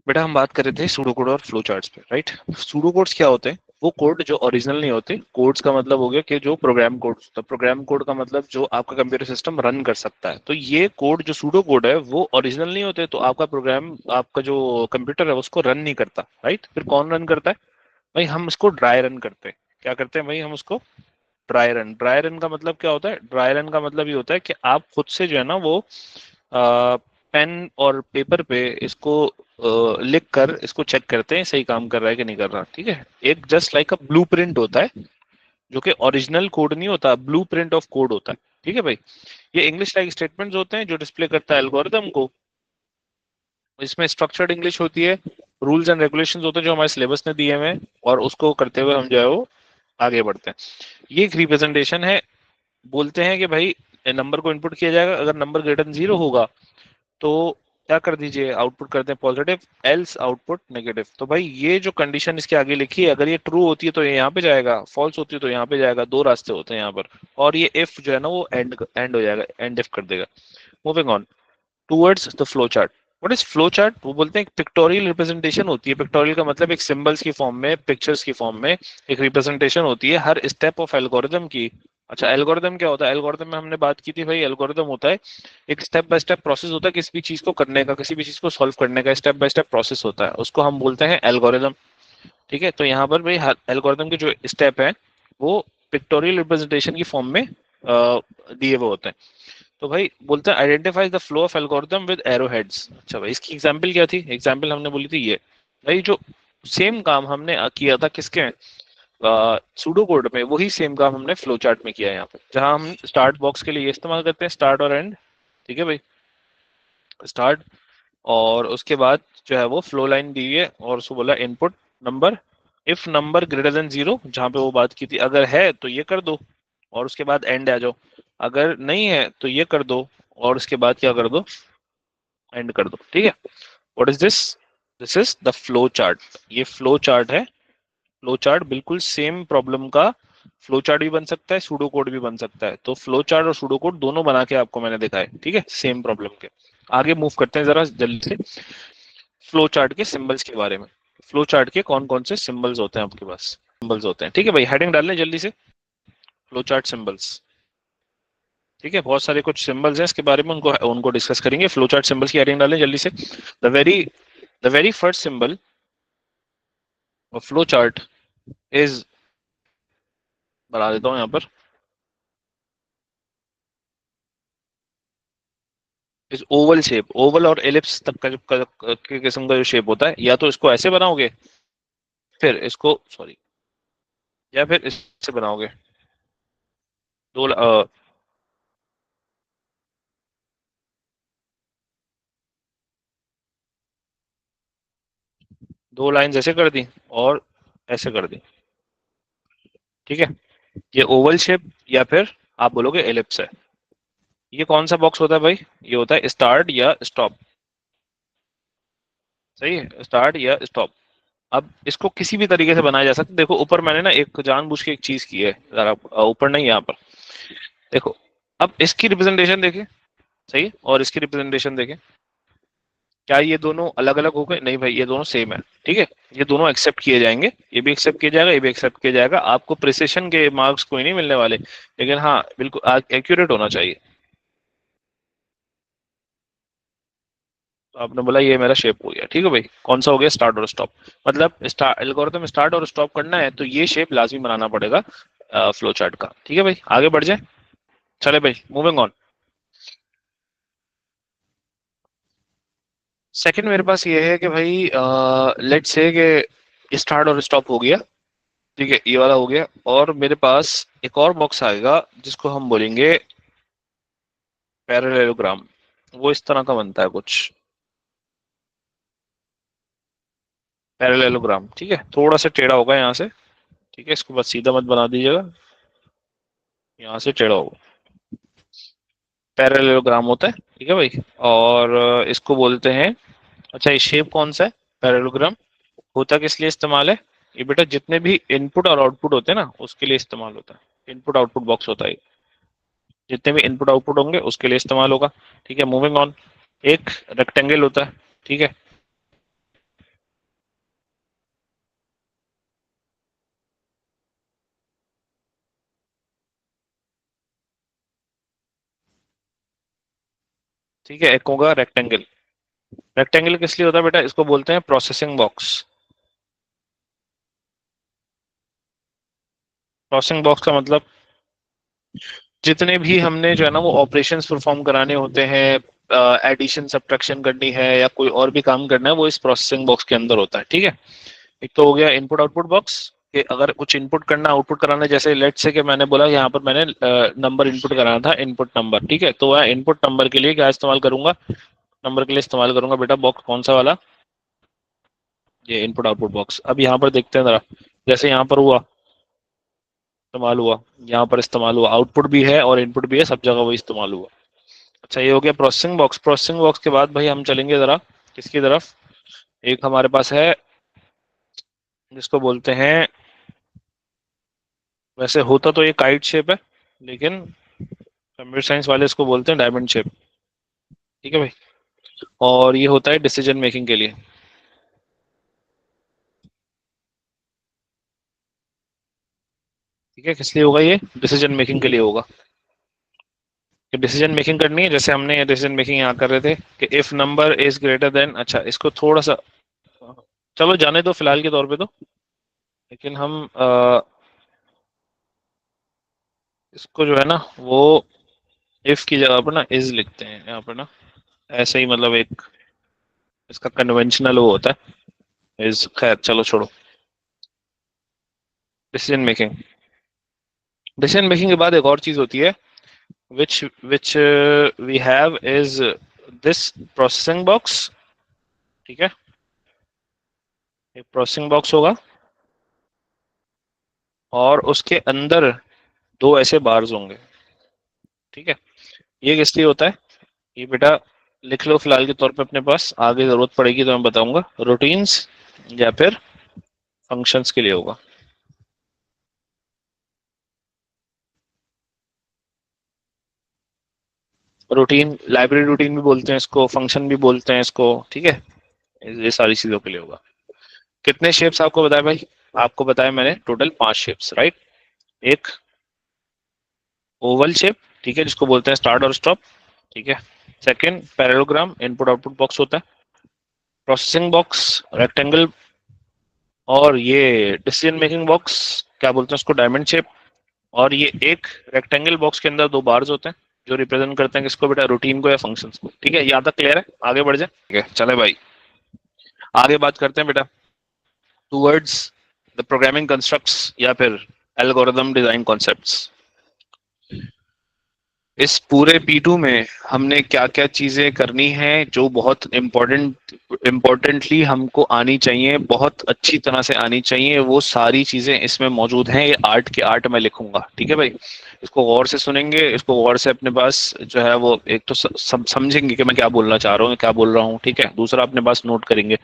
बेटा हम बात कर रहे थे सूडो कोड और फ्लो चार्ट्स पे, राइट। सूडो कोड्स क्या होते हैं? वो कोड जो ओरिजिनल नहीं होते। कोड्स का मतलब हो गया कि जो प्रोग्राम कोड होता है। प्रोग्राम कोड का मतलब जो आपका कंप्यूटर सिस्टम रन कर सकता है। तो ये कोड जो सूडो कोड है वो ओरिजिनल नहीं होते, तो आपका प्रोग्राम, आपका जो कंप्यूटर है उसको रन नहीं करता, राइट। फिर कौन रन करता है? भाई हम उसको ड्राई रन करते हैं। क्या करते हैं भाई? हम उसको ड्राई रन। ड्राई रन का मतलब क्या होता है? ड्राई रन का मतलब ये होता है कि आप खुद से जो है ना वो पेन और पेपर पे इसको लिख कर इसको चेक करते हैं सही काम कर रहा है कि नहीं कर रहा, ठीक है। एक जस्ट लाइक अ ब्लूप्रिंट होता है, जो कि ओरिजिनल कोड नहीं होता, ब्लूप्रिंट ऑफ कोड होता है, ठीक है भाई। ये इंग्लिश लाइक स्टेटमेंट्स होते हैं जो डिस्प्ले करता है एल्गोरिदम को। इसमें स्ट्रक्चर्ड इंग्लिश होती है, रूल्स एंड रेगुलेशंस होते हैं जो हमारे सिलेबस ने दिए हुए हैं, और उसको करते हुए हम जो है वो आगे बढ़ते हैं। ये एक रिप्रेजेंटेशन है। बोलते हैं कि भाई नंबर को इनपुट किया जाएगा, अगर नंबर ग्रेटर देन 0 होगा तो क्या कर दीजिए, आउटपुट कर दें पॉजिटिव, एल्स आउटपुट नेगेटिव। तो भाई ये जो कंडीशन इसके आगे लिखी है, अगर ये ट्रू होती है तो ये यहाँ पे जाएगा, फॉल्स होती है तो यहाँ पे जाएगा। दो रास्ते होते हैं यहाँ पर। और ये इफ जो है ना वो एंड एंड हो जाएगा, एंड इफ कर देगा। Moving on towards the flow chart. What is flow chart? वो बोलते हैं पिक्टोरियल रिप्रेजेंटेशन होती है। पिक्टोरियल का मतलब एक सिंबल्स की फॉर्म में, पिक्चर्स की फॉर्म में एक रिप्रेजेंटेशन होती है हर स्टेप ऑफ एल्गोरिदम की। अच्छा, एल्गोरिदम क्या होता है? एल्गोरिदम में हमने बात की थी भाई, एल्गोरिदम होता है एक स्टेप बाय स्टेप प्रोसेस होता है किसी भी चीज को करने का, किसी भी चीज को सॉल्व करने का स्टेप बाय स्टेप प्रोसेस होता है, उसको हम बोलते हैं एल्गोरिदम। ठीक है, तो यहाँ पर भाई एल्गोरिदम के जो स्टेप है वो पिक्टोरियल रिप्रेजेंटेशन की फॉर्म में दिए हुए होते हैं। तो भाई बोलते हैं identify the flow of algorithm with arrow heads. अच्छा भाई, इसकी एग्जांपल क्या थी? एग्जांपल हमने बोली थी ये। भाई जो सेम काम हमने किया था किसके सूडो कोड में, वही सेम काम हमने फ्लो चार्ट में किया है यहाँ पे, जहां हम स्टार्ट बॉक्स के लिए ये इस्तेमाल करते हैं, स्टार्ट और एंड। ठीक है भाई, स्टार्ट, और उसके बाद जो है वो फ्लो लाइन दी है और उसको बोला input number, if number greater than 0, जहां पे वो बात की थी, अगर है तो ये कर दो, और उसके बाद एंड आ जाओ। अगर नहीं है तो ये कर दो, और उसके बाद क्या कर दो? एंड कर दो। ठीक है, what is this? This is the flow chart. ये फ्लो चार्ट है। फ्लो चार्ट बिल्कुल सेम प्रॉब्लम का फ्लो चार्ट भी बन सकता है, सूडो कोड भी बन सकता है। तो फ्लो चार्ट और सूडो कोड दोनों बना के आपको मैंने दिखाए, ठीक है, सेम प्रॉब्लम के। आगे मूव करते हैं जरा जल्दी से फ्लो चार्ट के सिंबल्स के बारे में। फ्लो चार्ट के कौन कौन से सिंबल्स होते हैं आपके पास? सिंबल्स होते हैं, ठीक है भाई, हेडिंग डाल लें जल्दी से, फ्लो चार्ट सिंबल्स। ठीक है, बहुत सारे कुछ सिंबल्स हैं इसके बारे में, उनको उनको डिस्कस करेंगे। फ्लो चार्ट सिंबल्स की हेडिंग डालें जल्दी से। The very first symbol of flow chart is, बना देता हूँ यहाँ पर, इस ओवल शेप। ओवल और एलिप्स तक का जो के किस्म का जो शेप होता है, या तो इसको ऐसे बनाओगे, फिर इसको सॉरी, या फिर इससे बनाओगे। दो दो लाइन ऐसे कर दी और ऐसे कर दी, ठीक है। ये ओवल शेप या फिर आप बोलोगे एलिप्स है। ये कौन सा बॉक्स होता है भाई? ये होता है स्टार्ट या स्टॉप। सही है, स्टार्ट या स्टॉप। अब इसको किसी भी तरीके से बनाया जा सकता है। देखो ऊपर मैंने ना एक जानबूझ के एक चीज की है, जरा ऊपर नहीं, यहाँ पर देखो। अब इसकी रिप्रेजेंटेशन देखें, सही है, और इसकी रिप्रेजेंटेशन देखें, क्या ये दोनों अलग अलग हो गए? नहीं भाई, ये दोनों सेम है, ठीक है। ये दोनों एक्सेप्ट किए जाएंगे, ये भी एक्सेप्ट किया जाएगा, ये भी एक्सेप्ट किया जाएगा। आपको प्रिसिशन के मार्क्स कोई नहीं मिलने वाले, लेकिन हाँ बिल्कुल एक्यूरेट होना चाहिए। तो आपने बोला ये मेरा शेप हो गया, ठीक है भाई, कौन सा हो गया? स्टार्ट और स्टॉप। मतलब एल्गोरिथम स्टार्ट और स्टॉप करना है तो ये शेप लाजमी बनाना पड़ेगा फ्लो चार्ट का, ठीक है भाई। आगे बढ़ जाए, चले भाई, मूविंग ऑन। सेकंड मेरे पास ये है कि भाई लेट्स से कि स्टार्ट और स्टॉप हो गया, ठीक है, ये वाला हो गया, और मेरे पास एक और बॉक्स आएगा जिसको हम बोलेंगे पैरेललोग्राम। वो इस तरह का बनता है कुछ, पैरेललोग्राम, ठीक है, थोड़ा सा टेढ़ा होगा यहाँ से, ठीक है, इसको बस सीधा मत बना दीजिएगा, यहाँ से टेढ़ा होगा। पैरेललोग्राम होता है, ठीक है भाई, और इसको बोलते हैं, अच्छा ये शेप कौन सा है? पैरेललोग्राम होता किस लिए इस्तेमाल है? ये बेटा जितने भी इनपुट और आउटपुट होते हैं ना उसके लिए इस्तेमाल होता है। इनपुट आउटपुट बॉक्स होता है, जितने भी इनपुट आउटपुट होंगे उसके लिए इस्तेमाल होगा, ठीक है। मूविंग ऑन, एक रेक्टेंगल होता है, ठीक है, ठीक है, एक होगा रेक्टेंगल। रेक्टेंगल किस लिए होता है बेटा, इसको बोलते हैं प्रोसेसिंग बॉक्स। प्रोसेसिंग बॉक्स का मतलब जितने भी हमने जो है ना वो ऑपरेशंस परफॉर्म कराने होते हैं, एडिशन सब्ट्रैक्शन करनी है या कोई और भी काम करना है, वो इस प्रोसेसिंग बॉक्स के अंदर होता है। ठीक है, एक तो हो गया इनपुट आउटपुट बॉक्स, कि अगर कुछ इनपुट करना आउटपुट कराना है, जैसे लेट से कि मैंने बोला यहाँ पर मैंने नंबर इनपुट कराना था, इनपुट नंबर। ठीक है, तो वह इनपुट नंबर के लिए क्या इस्तेमाल करूंगा, नंबर के लिए इस्तेमाल करूंगा बेटा बॉक्स कौन सा वाला, ये इनपुट आउटपुट बॉक्स। अब यहाँ पर देखते हैं जरा, जैसे यहाँ पर हुआ इस्तेमाल हुआ, यहाँ पर इस्तेमाल हुआ, आउटपुट भी है और इनपुट भी है, सब जगह वही इस्तेमाल हुआ। अच्छा, ये हो गया प्रोसेसिंग बॉक्स। प्रोसेसिंग बॉक्स के बाद भाई हम चलेंगे जरा किसकी तरफ, एक हमारे पास है जिसको बोलते हैं, वैसे होता तो ये काइट शेप है, लेकिन कंप्यूटर साइंस वाले इसको बोलते हैं डायमंड शेप। ठीक है भाई, और ये होता है डिसीजन मेकिंग के लिए। ठीक है, किस लिए होगा, ये डिसीजन मेकिंग के लिए होगा, कि डिसीजन मेकिंग करनी है। जैसे हमने डिसीजन मेकिंग यहाँ कर रहे थे कि if number is greater than, अच्छा इसको थोड़ा सा चलो जाने दो फिलहाल के तौर पे तो, लेकिन हम इसको जो है ना वो इफ की जगह पर ना इज लिखते हैं यहाँ पर ना, ऐसे ही मतलब एक इसका कन्वेंशनल वो होता है इज, खैर चलो छोड़ो। डिसीजन मेकिंग, डिसीजन मेकिंग के बाद एक और चीज होती है which which we have is this processing box। ठीक है, एक प्रोसेसिंग बॉक्स होगा और उसके अंदर दो ऐसे बार्स होंगे। ठीक है, ये किस लिए होता है, ये बेटा लिख लो फिलहाल के तौर पे अपने पास, आगे जरूरत पड़ेगी तो मैं बताऊंगा, रूटीन्स या फिर फंक्शंस के लिए होगा। रूटीन, लाइब्रेरी रूटीन भी बोलते हैं इसको, फंक्शन भी बोलते हैं इसको। ठीक है, ये सारी चीजों के लिए होगा। कितने शेप्स आपको बताया भाई, आपको बताया मैंने टोटल 5 शेप्स, राइट। एक ओवल शेप, ठीक है, जिसको बोलते हैं स्टार्ट और स्टॉप। ठीक है, second parallelogram, input output box होता है। प्रोसेसिंग बॉक्स रेक्टेंगल, और ये डिसीजन मेकिंग बॉक्स क्या बोलते हैं उसको, डायमंड शेप। और ये एक रेक्टेंगल बॉक्स के अंदर दो बार्स होते हैं जो रिप्रेजेंट करते हैं किसको बेटा, रूटीन को या फंक्शंस को। ठीक है, यहाँ तक क्लियर है, आगे बढ़ जाए। ठीक है चले भाई, आगे बात करते हैं बेटा टूवर्ड्स द प्रोग्रामिंग कंस्ट्रक्ट्स या फिर एल्गोरिदम डिजाइन कॉन्सेप्ट्स। इस पूरे P2 में हमने क्या क्या चीजें करनी है जो बहुत इम्पोर्टेंटली हमको आनी चाहिए, बहुत अच्छी तरह से आनी चाहिए, वो सारी चीजें इसमें मौजूद हैं। ये आर्ट के आर्ट में लिखूंगा। ठीक है भाई, इसको गौर से सुनेंगे, इसको गौर से अपने पास जो है वो एक तो समझेंगे कि मैं क्या बोलना चाह रहा हूँ, क्या बोल रहा हूँ। ठीक है, दूसरा अपने पास नोट करेंगे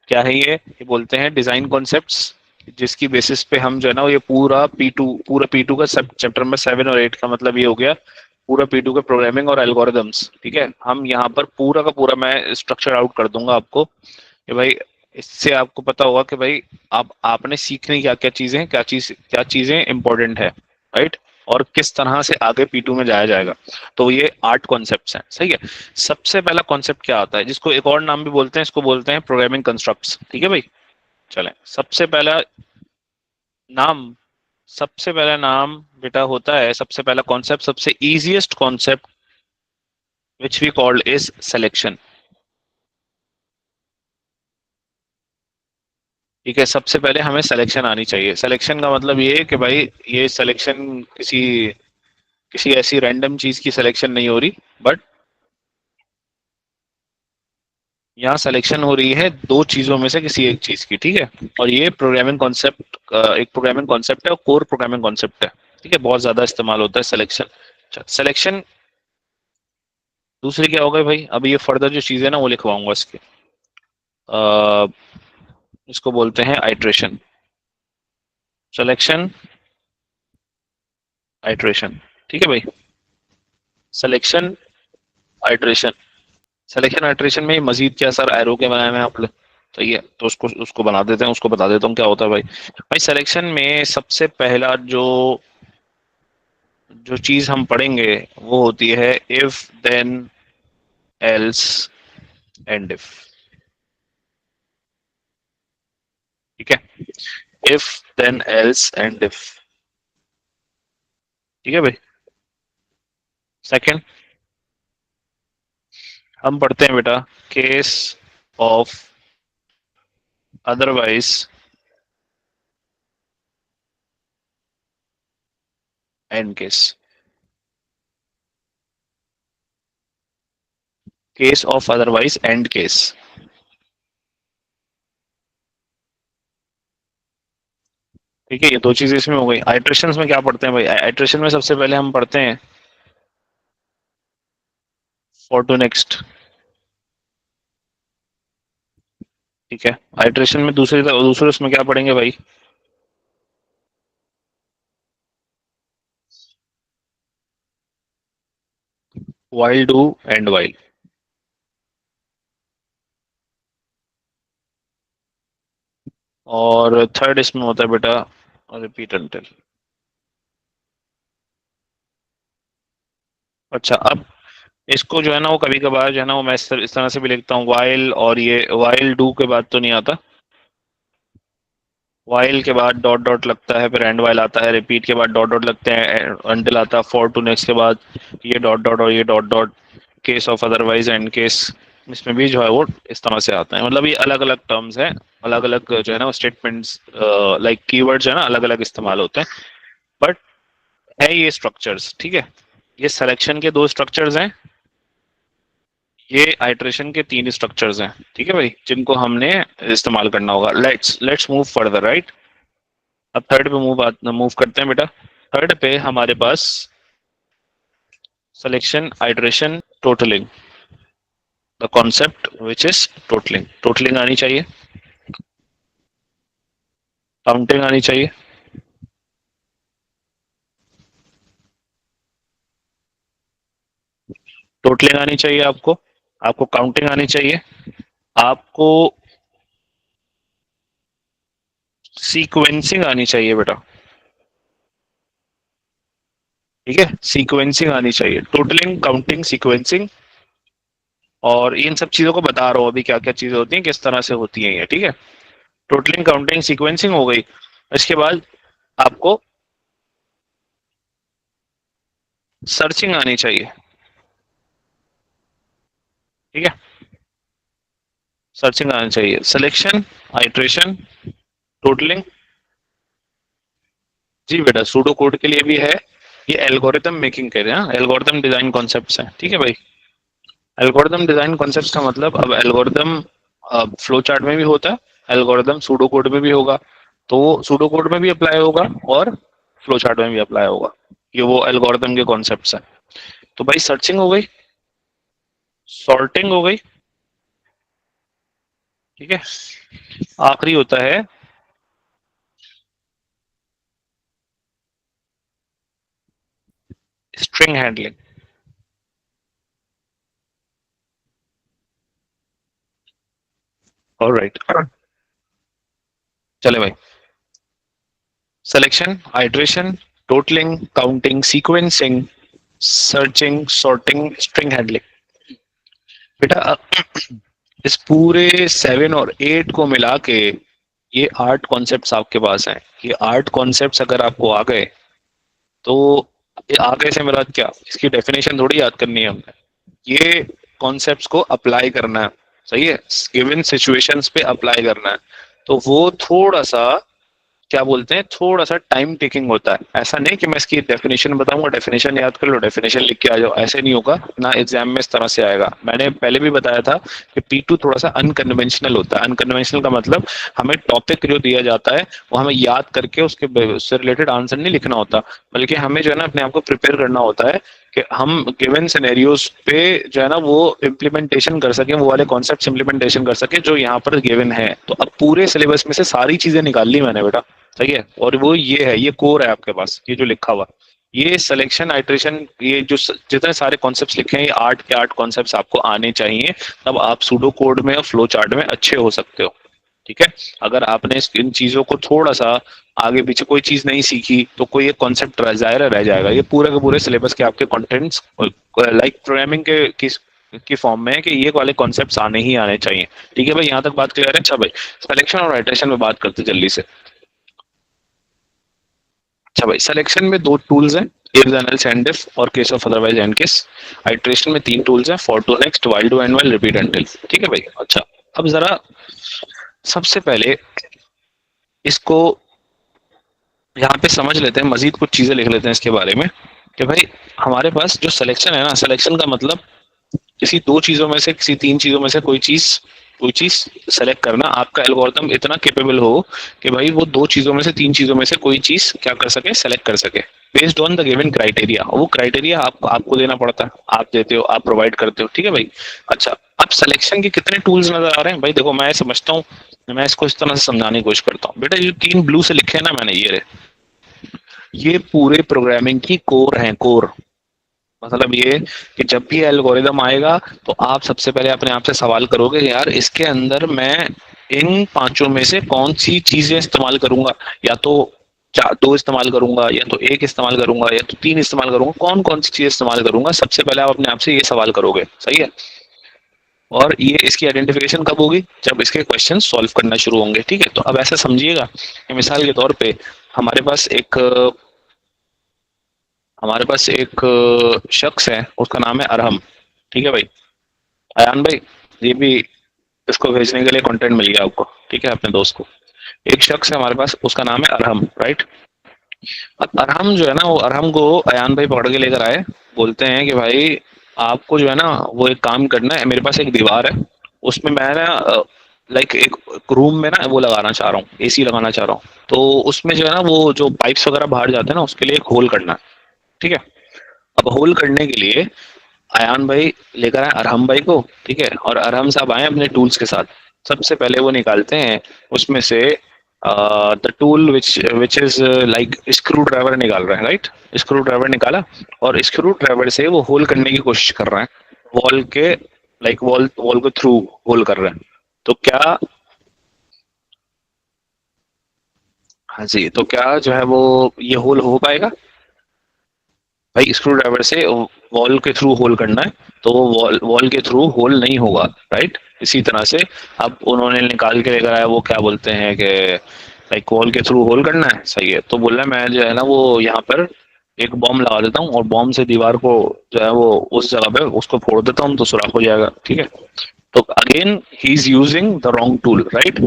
क्या है ये बोलते हैं डिजाइन कॉन्सेप्ट्स, जिसकी बेसिस पे हम जो है ना ये पूरा P2 का चैप्टर नंबर 7 और 8 का मतलब ये हो गया पूरा P2 का प्रोग्रामिंग और एल्गोरिदम्स। ठीक है, हम यहाँ पर पूरा का पूरा मैं स्ट्रक्चर आउट कर दूंगा आपको कि भाई इससे आपको पता होगा कि भाई आप आपने सीखनी क्या क्या चीजें, क्या चीजें इंपॉर्टेंट है, राइट, और किस तरह से आगे P2 में जाया जाएगा। तो ये 8 कॉन्सेप्ट्स हैं, सही है। सबसे पहला कॉन्सेप्ट क्या आता है, जिसको एक और नाम भी बोलते हैं, इसको बोलते हैं प्रोग्रामिंग कंस्ट्रक्ट्स। ठीक है भाई, चलें सबसे पहला नाम, सबसे पहला नाम बेटा होता है, सबसे पहला कॉन्सेप्ट, सबसे easiest concept which we called is selection. ठीक है, सबसे पहले हमें सिलेक्शन आनी चाहिए। सिलेक्शन का मतलब ये है कि भाई ये सिलेक्शन किसी किसी ऐसी रैंडम चीज की सिलेक्शन नहीं हो रही, बट यहाँ सिलेक्शन हो रही है दो चीजों में से किसी एक चीज की। ठीक है, और ये प्रोग्रामिंग कॉन्सेप्ट एक प्रोग्रामिंग कॉन्सेप्ट है और कोर प्रोग्रामिंग कॉन्सेप्ट है। ठीक है, बहुत ज्यादा इस्तेमाल होता है सिलेक्शन। सिलेक्शन दूसरी क्या होगा भाई, अब ये फर्दर जो चीजें ना वो लिखवाऊंगा इसके, अ, इसको बोलते हैं आइट्रेशन, सिलेक्शन आइट्रेशन। ठीक है भाई, सिलेक्शन आइट्रेशन, सिलेक्शन आइट्रेशन में मजीद क्या सर एरो के बनाए हैं आप लोग, सही है, तो उसको उसको बना देते हैं, उसको बता देता हूँ क्या होता है भाई। भाई सिलेक्शन में सबसे पहला जो जो चीज हम पढ़ेंगे वो होती है if then else end if. ठीक है, if then else end if. ठीक है भाई। सेकंड हम पढ़ते हैं बेटा, case of otherwise end case. Case of otherwise end case. ठीक है, ये दो चीजें इसमें हो गई। आइट्रेशंस में क्या पढ़ते हैं भाई? आइट्रेशन में सबसे पहले हम पढ़ते हैं फॉर टू नेक्स्ट। ठीक है, आइट्रेशन में दूसरे उसमें क्या पढ़ेंगे भाई? while do and while। और थर्ड इसमें होता है बेटा रिपीट अनटिल। अच्छा, अब इसको जो है ना वो कभी कभार जो है ना वो मैं इस तरह से भी लिखता हूँ while, और ये while do के बाद तो नहीं आता, while के बाद डॉट डॉट लगता है, फिर एंड while आता है, रिपीट के बाद डॉट डॉट लगते हैं, अनटिल आता है, फॉर टू नेक्स्ट के बाद ये डॉट डॉट और ये dot dot, case of otherwise end case, इसमें भी जो है वो इस तरह से आता है। मतलब ये अलग अलग टर्म्स हैं, अलग अलग जो है ना स्टेटमेंट्स, लाइक कीवर्ड जो है ना अलग अलग इस्तेमाल होते हैं, बट है ये स्ट्रक्चर्स। ठीक है, ये सिलेक्शन के दो स्ट्रक्चर्स हैं, ये आइट्रेशन के तीन स्ट्रक्चर्स हैं। ठीक है भाई, जिनको हमने इस्तेमाल करना होगा। Let's move further, right. अब थर्ड पे मूव करते हैं बेटा। थर्ड पे हमारे पास selection, iteration, totalling, the concept which is totalling. Totalling आनी चाहिए, काउंटिंग आनी चाहिए, टोटलिंग आनी चाहिए आपको, आपको काउंटिंग आनी चाहिए, आपको सीक्वेंसिंग आनी चाहिए बेटा। ठीक है, सीक्वेंसिंग आनी चाहिए, टोटलिंग, काउंटिंग, सीक्वेंसिंग। और इन सब चीजों को बता रहा हूँ अभी क्या क्या चीजें होती हैं, किस तरह से होती हैं ये। ठीक है, टोटलिंग, काउंटिंग, सीक्वेंसिंग हो गई। इसके बाद आपको सर्चिंग आनी चाहिए। ठीक है, सर्चिंग आनी चाहिए। Selection, iteration, totalling. जी बेटा, सूडो कोड के लिए भी है। ये एल्गोरिथम मेकिंग कह रहे हैं, एल्गोरिथम डिजाइन कॉन्सेप्ट्स हैं। ठीक है भाई, एल्गोरिथम डिजाइन कॉन्सेप्ट्स का मतलब, अब एल्गोरिथम फ्लो चार्ट में भी होता है, एल्गोरिथम सूडो कोड में भी होगा, तो सूडो कोड में भी अप्लाई होगा और फ्लो चार्ट में भी अप्लाई होगा। ये वो एल्गोरिथम के कॉन्सेप्ट्स हैं। तो भाई सर्चिंग हो गई, सॉर्टिंग हो गई। ठीक है, आखिरी होता है स्ट्रिंग हैंडलिंग। ऑलराइट, चले भाई। Selection, iteration, totalling, counting, sequencing, searching, sorting, string handling. बेटा इस पूरे 7 और 8 को मिला के ये 8 कॉन्सेप्ट्स आपके पास हैं। ये 8 कॉन्सेप्ट्स अगर आपको आ गए तो, ये आगे से मेरा क्या, इसकी डेफिनेशन थोड़ी याद करनी है हमने, ये कॉन्सेप्ट्स को अप्लाई करना है। सही है, गिवन सिचुएशंस पे अप्लाई करना है। तो वो थोड़ा सा क्या बोलते हैं, थोड़ा सा टाइम टेकिंग होता है। ऐसा नहीं कि मैं इसकी डेफिनेशन बताऊंगा, डेफिनेशन याद कर लो, डेफिनेशन लिख के आ जाओ, ऐसे नहीं होगा ना। एग्जाम में इस तरह से आएगा। मैंने पहले भी बताया था कि P2 थोड़ा सा अनकन्वेंशनल होता है। अनकन्वेंशनल का मतलब हमें टॉपिक जो दिया जाता है वो हमें याद करके उससे रिलेटेड आंसर नहीं लिखना होता, बल्कि हमें जो है ना अपने आप को प्रिपेयर करना होता है कि हम गिवन सिनेरियोज पे जो है ना वो इम्प्लीमेंटेशन कर सके, वो वाले कॉन्सेप्ट इम्प्लीमेंटेशन कर सके जो यहाँ पर गिवन है। तो अब पूरे सिलेबस में से सारी चीजें निकाल ली मैंने बेटा। सही है, और वो ये है, ये कोर है आपके पास, ये जो लिखा हुआ, ये सिलेक्शन, आइट्रेशन, ये जो जितने सारे कॉन्सेप्ट्स लिखे हैं, ये 8 के 8 कॉन्सेप्ट्स आपको आने चाहिए, तब आप सूडो कोड में और फ्लो चार्ट में अच्छे हो सकते हो। ठीक है, अगर आपने इन चीजों को थोड़ा सा आगे पीछे कोई चीज नहीं सीखी तो कोई एक कॉन्सेप्ट रह जाएगा। ये पूरे के पूरे सिलेबस के आपके कंटेंट्स, लाइक प्रोग्रामिंग के की फॉर्म में है कि ये वाले कॉन्सेप्ट्स आने ही आने चाहिए। ठीक है भाई, यहाँ तक बात क्लियर है। अच्छा भाई, सिलेक्शन और आइटरेशन में बात करते जल्दी से। अच्छा भाई, सिलेक्शन में दो टूल्स हैं, if then else end if और case of otherwise end case. Iteration में तीन टूल्स हैं, for to next, while do end while, repeat until. ठीक है भाई। अच्छा, अब जरा सबसे पहले इसको यहाँ पे समझ लेते हैं, मजीद कुछ चीजें लिख लेते हैं इसके बारे में कि भाई हमारे पास जो सिलेक्शन है ना, सिलेक्शन का मतलब किसी दो चीजों में से, किसी तीन चीजों में से कोई चीज सेलेक्ट करना। आपका एल्गोरिथम इतना कैपेबल हो कि भाई वो दो चीजों में से, तीन चीजों में से कोई चीज क्या कर सके, सेलेक्ट कर सके based on the given criteria. वो क्राइटेरिया आपको देना पड़ता है, आप देते हो, आप प्रोवाइड करते हो। ठीक है भाई। अच्छा, अब सिलेक्शन के कितने टूल्स नजर आ रहे हैं भाई? देखो मैं समझता हूँ, मैं इसको इस तरह से समझाने की कोशिश करता हूँ। बेटा ये तीन ब्लू से लिखे हैं ना मैंने, ये पूरे प्रोग्रामिंग की कोर है, कोर। मतलब ये कि जब भी एल्गोरिदम आएगा तो आप सबसे पहले अपने आप से सवाल करोगे, यार इसके अंदर मैं इन पांचों में से कौन सी चीजें इस्तेमाल करूंगा? या तो दो इस्तेमाल करूंगा, या तो एक इस्तेमाल करूंगा, या तो तीन इस्तेमाल करूंगा, कौन कौन सी चीज इस्तेमाल करूंगा? सबसे पहले आप अपने आप से ये सवाल करोगे, सही है। और ये इसकी आइडेंटिफिकेशन कब होगी? जब इसके क्वेश्चन सॉल्व करना शुरू होंगे। ठीक है, तो अब ऐसा समझिएगा कि मिसाल के तौर पे हमारे पास एक शख्स है, उसका नाम है अरहम। ठीक है भाई। अयान भाई, ये भी इसको भेजने के लिए कंटेंट मिल गया आपको, ठीक है, अपने दोस्त को। एक शख्स है हमारे पास, उसका नाम है अरहम, राइट। अब अरहम जो है ना, वो अरहम को अयान भाई पकड़ के लेकर आए, बोलते हैं कि भाई आपको जो है ना वो एक काम करना है, मेरे पास एक दीवार है, उसमें मैं ना लाइक एक रूम में ना वो लगाना चाह रहा हूँ, एसी लगाना चाह रहा हूँ। तो उसमें जो है ना वो जो पाइप्स वगैरह बाहर जाते हैं ना, उसके लिए एक होल करना है। ठीक है। अब होल करने के लिए अयान भाई लेकर आए अरहम भाई को, ठीक है, और अरहम साहब आए अपने टूल्स के साथ। सबसे पहले वो निकालते हैं उसमें से the tool which is like screw driver निकाल रहे हैं, राइट। स्क्रू ड्राइवर निकाला और स्क्रू ड्राइवर से वो होल करने की कोशिश कर रहे हैं, वॉल के, लाइक वॉल वॉल के थ्रू होल कर रहे हैं। तो क्या, हाँ जी, तो क्या जो है वो ये होल हो पाएगा? भाई स्क्रू ड्राइवर से वॉल के थ्रू होल करना है, तो वो वॉल वॉल के थ्रू होल नहीं होगा, राइट। इसी तरह से अब उन्होंने निकाल के लेकर आया, वो क्या बोलते हैं कि लाइक वॉल के थ्रू होल करना है, सही है। तो बोल रहा है मैं जो है ना वो यहाँ पर एक बॉम्ब लगा देता हूँ और बॉम्ब से दीवार को जो है वो उस जगह पे उसको फोड़ देता हूँ तो सुराख हो जाएगा। ठीक है। तो again he is using the wrong tool, right.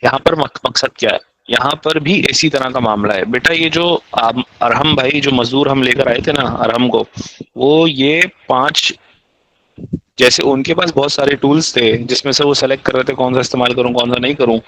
यहाँ पर मकसद क्या है? यहाँ पर भी इसी तरह का मामला है बेटा। ये जो अरहम भाई, जो मजदूर हम लेकर आए थे ना अरहम को, वो ये पांच, जैसे उनके पास बहुत सारे टूल्स थे जिसमें से वो सेलेक्ट कर रहे थे कौन सा इस्तेमाल करूं कौन सा नहीं करूं।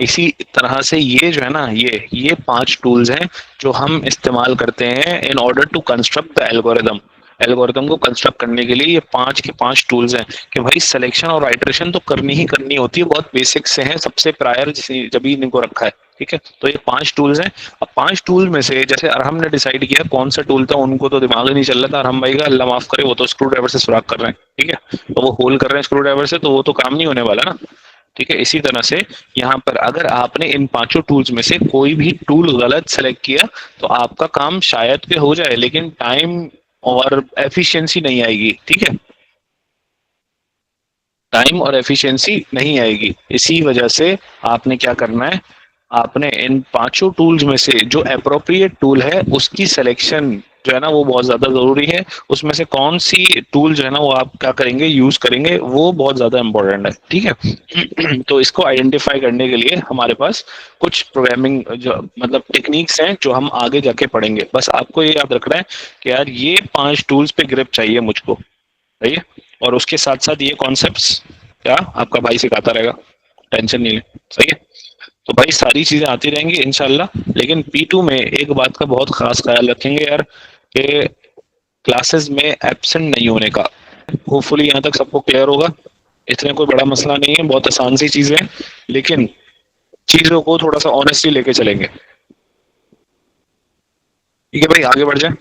इसी तरह से ये जो है ना, ये पांच टूल्स हैं जो हम इस्तेमाल करते हैं in order to construct the algorithm. Algorithm को कंस्ट्रक्ट करने के लिए ये पांच के पांच टूल्स हैं कि भाई सिलेक्शन और आइटरेशन तो करनी ही करनी होती है, बहुत बेसिक से हैं, सबसे प्रायर जब ही इनको रखा है। ठीक है, तो ये पांच टूल्स हैं। अब पांच टूल में से जैसे अरहम ने डिसाइड किया कौन सा टूल था, उनको तो दिमाग ही नहीं चल रहा था अरहम भाई का, अल्लाह माफ करे, वो तो स्क्रू ड्राइवर से सुराख कर रहे हैं। ठीक है, तो वो होल कर रहे हैं स्क्रू ड्राइवर से, तो वो तो काम नहीं होने वाला ना। ठीक है, इसी तरह से यहाँ पर अगर आपने इन पांचों टूल्स में से कोई भी टूल गलत सेलेक्ट किया तो आपका काम शायद के हो जाए, लेकिन टाइम और एफिशिएंसी नहीं आएगी। ठीक है, टाइम और एफिशिएंसी नहीं आएगी। इसी वजह से आपने क्या करना है, आपने इन पांचों टूल्स में से जो अप्रोप्रिएट टूल है उसकी सिलेक्शन जो है ना वो बहुत ज्यादा जरूरी है। उसमें से कौन सी टूल जो है ना वो आप क्या करेंगे, यूज करेंगे, वो बहुत ज्यादा इंपॉर्टेंट है। ठीक है। तो इसको आइडेंटिफाई करने के लिए हमारे पास कुछ प्रोग्रामिंग जो मतलब टेक्निक्स हैं जो हम आगे जाके पढ़ेंगे। बस आपको ये याद रखना है कि यार ये पांच टूल्स पे ग्रिप चाहिए मुझको, सही है। और उसके साथ साथ ये कॉन्सेप्ट्स क्या आपका भाई सिखाता रहेगा, टेंशन नहीं ले, सही है। तो भाई सारी चीजें आती रहेंगी इंशाल्लाह, लेकिन P2 में एक बात का बहुत खास ख्याल रखेंगे यार कि क्लासेस में एब्सेंट नहीं होने का। होपफुली यहाँ तक सबको क्लियर होगा। इसमें कोई बड़ा मसला नहीं है, बहुत आसान सी चीजें हैं, लेकिन चीजों को थोड़ा सा ऑनेस्टली लेके चलेंगे। ठीक है भाई, आगे बढ़ जाए।